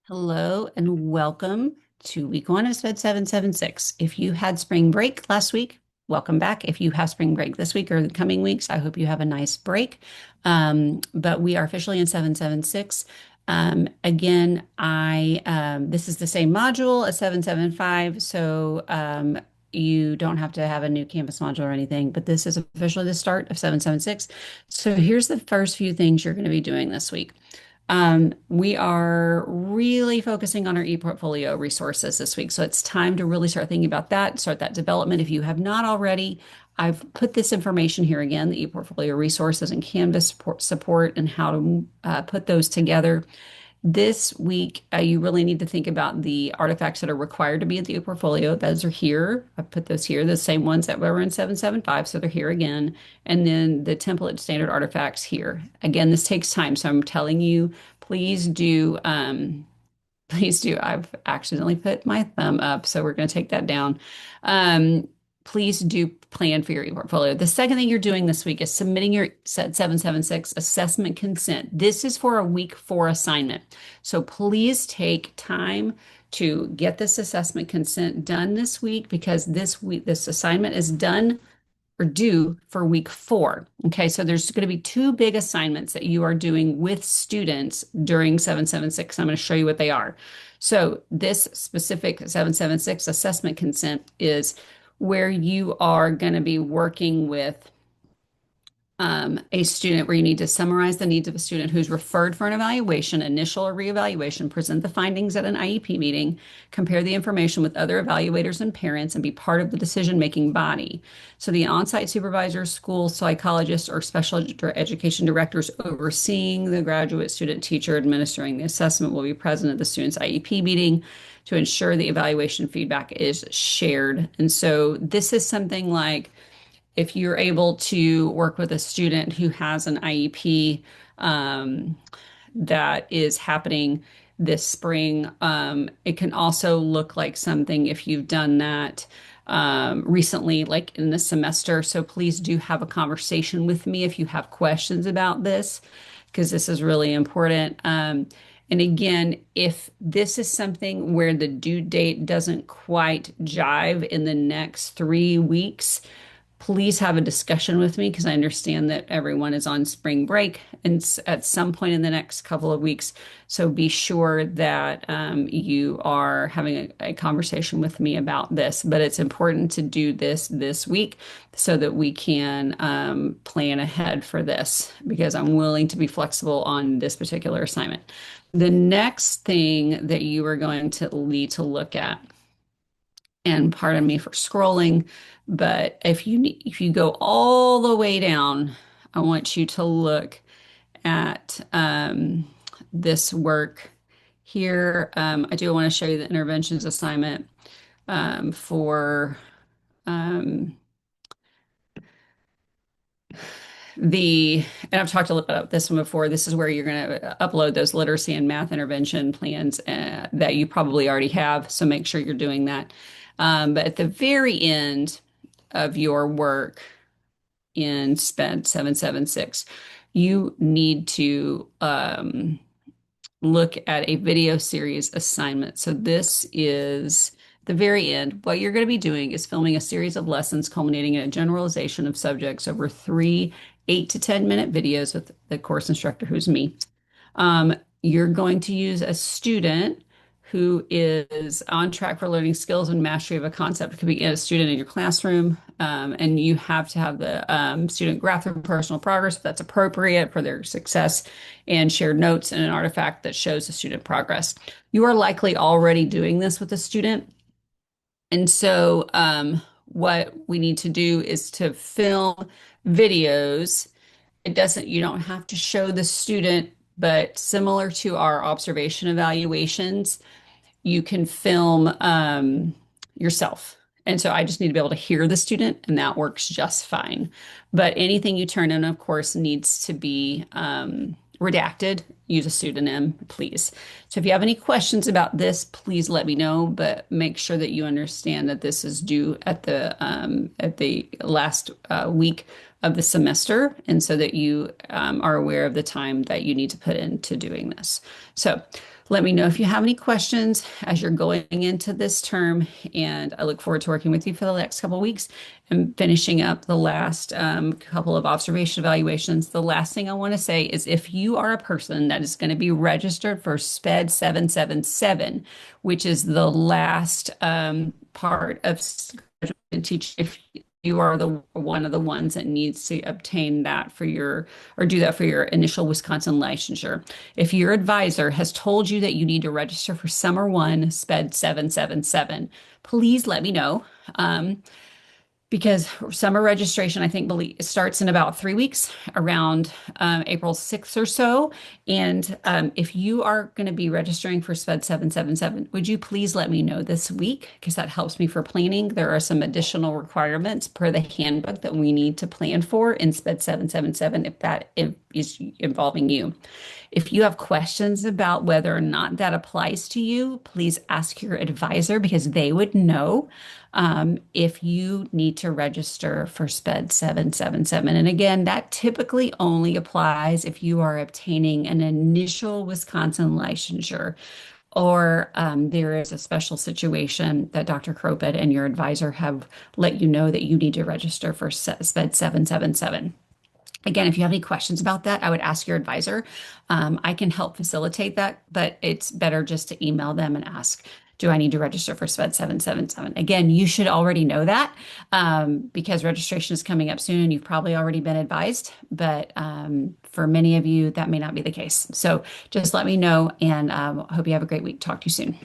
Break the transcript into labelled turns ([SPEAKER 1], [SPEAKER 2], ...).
[SPEAKER 1] Hello and welcome to week one of SPED 776. If you had spring break last week, welcome back. If you have spring break this week or the coming weeks, I hope you have a nice break. But we are officially in 776. Again, I this is the same module as 775, so you don't have to have a new Canvas module or anything, but this is officially the start of 776. So here's the first few things you're going to be doing this week. We are really focusing on our ePortfolio resources this week. So it's time to really start thinking about that, start that development. If you have not already, I've put this information here again, the ePortfolio resources and Canvas support and how to put those together. This week, you really need to think about the artifacts that are required to be in the portfolio. Those are here. I put those here, the same ones that were in 775, so they're here again. And then the template standard artifacts here. Again, this takes time, so I'm telling you, please do, please do. I've accidentally put my thumb up, so we're going to take that down. Um, Please do plan for your portfolio. The second thing you're doing this week is submitting your set 776 assessment consent. This is for a week four assignment. So please take time to get this assessment consent done this week because this week, this assignment is done or due for week four. Okay, so there's going to be two big assignments that you are doing with students during 776. I'm going to show you what they are. So this specific 776 assessment consent is where you are going to be working with a student where you need to summarize the needs of a student who's referred for an evaluation, initial or reevaluation, present the findings at an IEP meeting, compare the information with other evaluators and parents, and be part of the decision-making body. So the on-site supervisors, school psychologists, or special education directors overseeing the graduate student teacher administering the assessment will be present at the student's IEP meeting to ensure the evaluation feedback is shared. And so this is something like if you're able to work with a student who has an IEP that is happening this spring, it can also look like something if you've done that recently, like in the semester. So please do have a conversation with me if you have questions about this, because this is really important. And again, if this is something where the due date doesn't quite jive in the next 3 weeks, please have a discussion with me because I understand that everyone is on spring break and at some point in the next couple of weeks. So be sure that you are having a conversation with me about this. But it's important to do this week so that we can plan ahead for this because I'm willing to be flexible on this particular assignment. The next thing that you are going to need to look at, and pardon me for scrolling, but if you go all the way down, I want you to look at this work here. I do want to show you the interventions assignment for um, and I've talked a little bit about this one before. This is where you're going to upload those literacy and math intervention plans that you probably already have. So make sure you're doing that. But at the very end of your work in SPED 776, you need to look at a video series assignment. So this is the very end. What you're going to be doing is filming a series of lessons culminating in a generalization of subjects over three 8 to 10 minute videos with the course instructor, who's me. You're going to use a student who is on track for learning skills and mastery of a concept. It could be a student in your classroom, and you have to have the student graph their personal progress if that's appropriate for their success and share notes and an artifact that shows the student progress. You are likely already doing this with a student. And so what we need to do is to film videos. You don't have to show the student, but similar to our observation evaluations, you can film yourself. And so I just need to be able to hear the student, and that works just fine. But anything you turn in, of course, needs to be redacted. Use a pseudonym, please. So if you have any questions about this, please let me know, but make sure that you understand that this is due at the last week of the semester, and so that you are aware of the time that you need to put into doing this. So let me know if you have any questions as you're going into this term, and I look forward to working with you for the next couple of weeks and finishing up the last couple of observation evaluations. The last thing I want to say is if you are a person that is going to be registered for SPED 777, which is the last part of teach, if you are the one of the ones that needs to obtain that for your or do that for your initial Wisconsin licensure. If your advisor has told you that you need to register for Summer One SPED 777, please let me know. Because summer registration, I think, starts in about 3 weeks, around April 6th or so. And if you are going to be registering for SPED 777, would you please let me know this week? Because that helps me for planning. There are some additional requirements per the handbook that we need to plan for in SPED 777 if that is involving you. If you have questions about whether or not that applies to you, please ask your advisor because they would know if you need to register for SPED 777. And again, that typically only applies if you are obtaining an initial Wisconsin licensure or there is a special situation that Dr. Cropet and your advisor have let you know that you need to register for SPED 777. Again, if you have any questions about that, I would ask your advisor. I can help facilitate that, but it's better just to email them and ask, do I need to register for SPED 777? Again, you should already know that because registration is coming up soon and you've probably already been advised, but for many of you, that may not be the case. So just let me know and hope you have a great week. Talk to you soon.